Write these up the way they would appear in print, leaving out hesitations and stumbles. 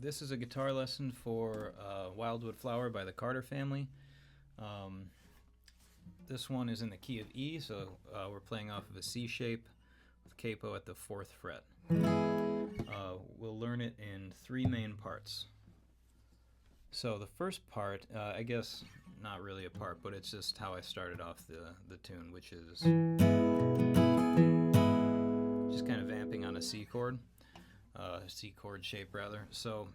This is a guitar lesson for Wildwood Flower by the Carter family. This one is in the key of E, so we're playing off of a C shape with capo at the 4th fret. We'll learn it in 3 main parts. So the first part, I guess not really a part, but it's just how I started off the tune, which is just kind of vamping on a C chord. C chord shape rather. So,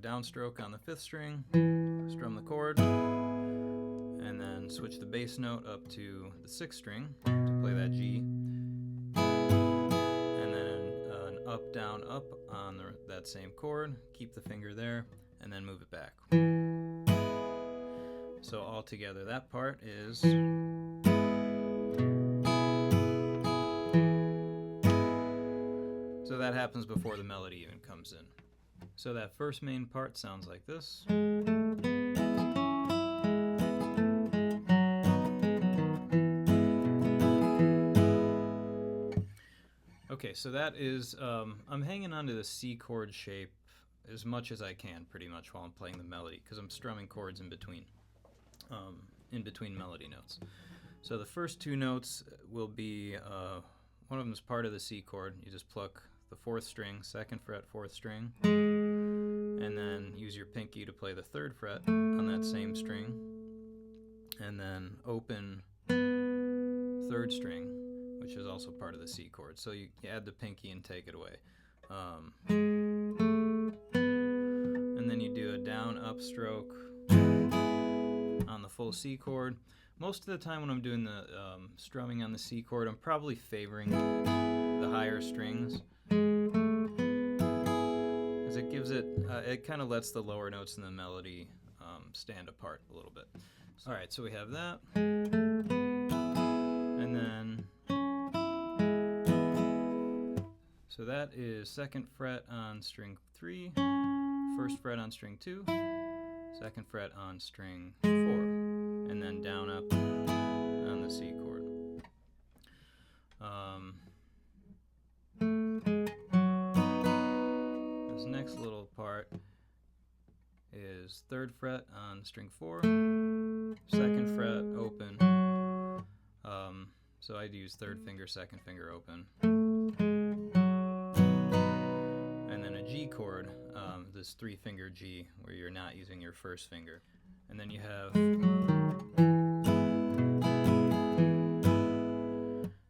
downstroke on the 5th string, strum the chord, and then switch the bass note up to the 6th string to play that G, and then an up, down, up on that same chord, keep the finger there, and then move it back. So all together, that part is... So that happens before the melody even comes in. So that first main part sounds like this. Okay, so that is, I'm hanging onto the C chord shape as much as I can, pretty much, while I'm playing the melody, because I'm strumming chords in between melody notes. So the first 2 notes will be, one of them is part of the C chord. You just pluck the 4th string, 2nd fret, 4th string, and then use your pinky to play the 3rd fret on that same string, and then open 3rd string, which is also part of the C chord. So you add the pinky and take it away. And then you do a down, up stroke on the full C chord. Most of the time when I'm doing the strumming on the C chord, I'm probably favoring the higher strings, because it gives it, it kind of lets the lower notes in the melody stand apart a little bit. Alright, so we have that, and then, so that is 2nd fret on string 3, 1st fret on string 2, 2nd fret on string 4, and then down, up on the C chord. This next little part is 3rd fret on string 4, 2nd fret open. So I'd use 3rd finger, 2nd finger open. And then a G chord, this 3-finger G, where you're not using your 1st finger. And then you have...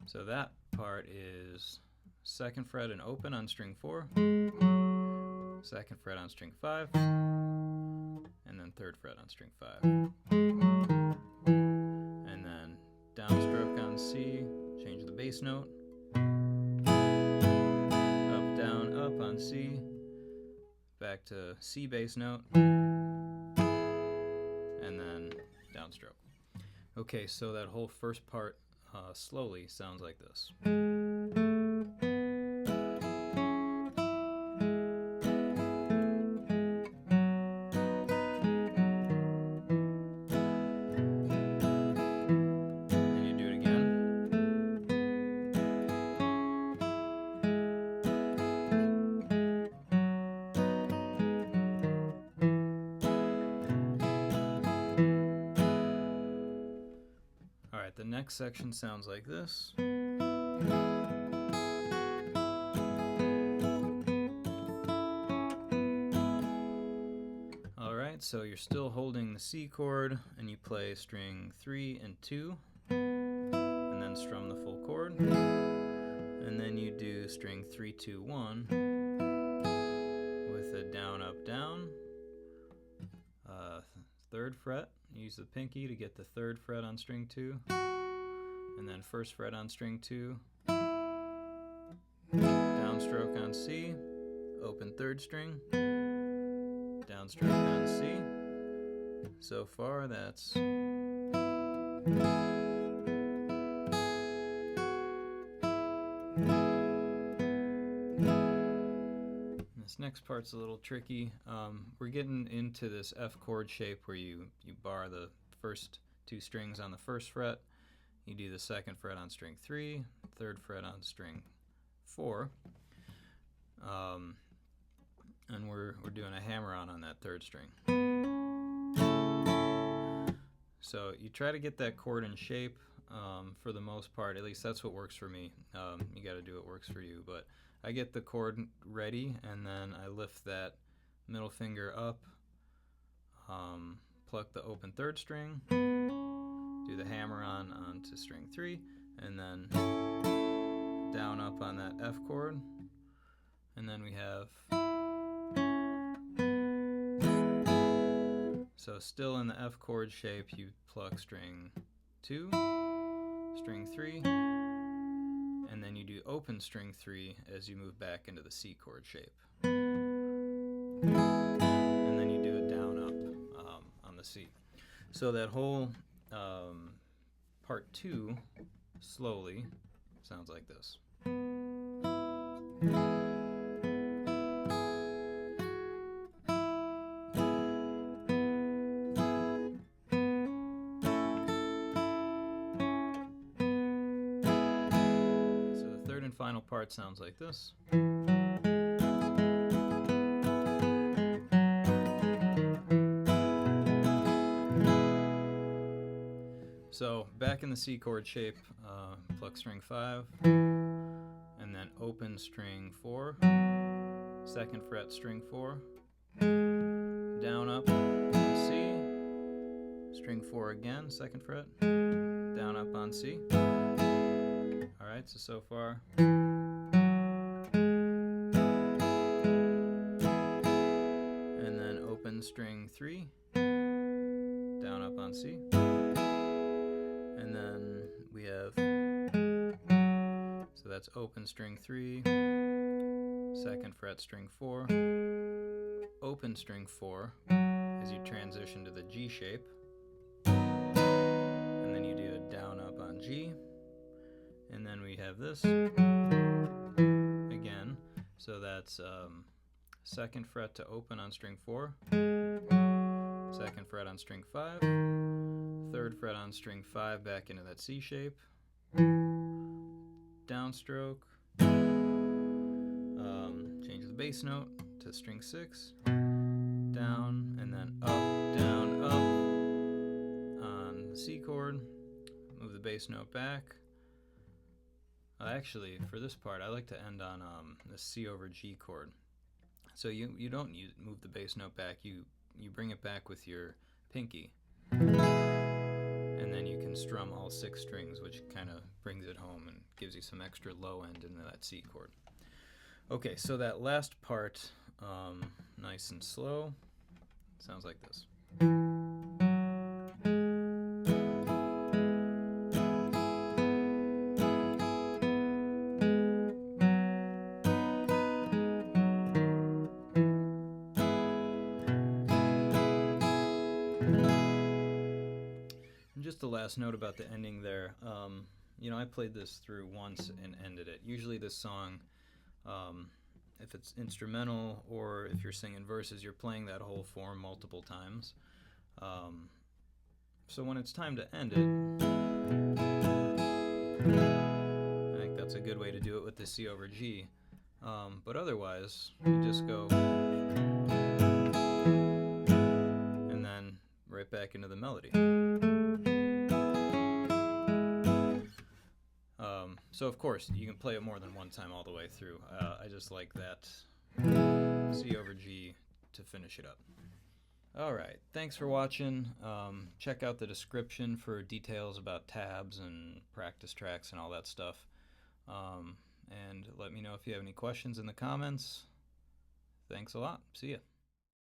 So that part is 2nd fret and open on string 4, 2nd fret on string 5, and then 3rd fret on string 5. And then downstroke on C, change the bass note, up, down, up on C, back to C bass note, and then downstroke. Okay, so that whole first part slowly sounds like this. And you do it again. Alright, the next section sounds like this. Alright, so you're still holding the C chord, and you play string 3 and 2, and then strum the full chord, and then you do string 3, 2, 1 with a down, up, down, 3rd fret. Use the pinky to get the 3rd fret on string 2, and then 1st fret on string 2, downstroke on C, open 3rd string, downstroke on C. So far that's... This next part's a little tricky. We're getting into this F chord shape where you bar the first 2 strings on the 1st fret, you do the 2nd fret on string 3, 3rd fret on string 4. doing a hammer-on that third string. So you try to get that chord in shape for the most part. At least that's what works for me. You got to do what works for you. But I get the chord ready, and then I lift that middle finger up, pluck the open third string, do the hammer-on onto string 3, and then down up on that F chord, and then we have, so still in the F chord shape, you pluck string 2, string 3, and then you do open string 3 as you move back into the C chord shape. And then you do a down up on the C. So that whole part 2 slowly sounds like this. So the third and final part sounds like this. So back in the C chord shape, pluck string 5, and then open string 4, 2nd fret string 4, down up on C, string 4 again, 2nd fret, down up on C. Alright, so far. And then open string 3, down up on C. And then we have, so that's open string 3, 2nd fret string 4, open string 4 as you transition to the G shape, and then you do a down up on G, and then we have this again, so that's 2nd fret to open on string 4, 2nd fret on string 5, 3rd fret on string 5 back into that C shape, downstroke, change the bass note to string 6, down, and then up, down, up on the C chord, move the bass note back. Actually, for this part, I like to end on the C over G chord. So you don't move the bass note back, you bring it back with your pinky. And then you can strum all 6 strings, which kind of brings it home and gives you some extra low end into that C chord. Okay, so that last part, nice and slow, sounds like this. Just the last note about the ending there. You know, I played this through once and ended it. Usually this song, if it's instrumental or if you're singing verses, you're playing that whole form multiple times. So when it's time to end it, I think that's a good way to do it with the C over G. But otherwise, you just go and then right back into the melody. So of course, you can play it more than one time all the way through. I just like that C over G to finish it up. Alright, thanks for watching. Check out the description for details about tabs and practice tracks and all that stuff. And let me know if you have any questions in the comments. Thanks a lot. See ya.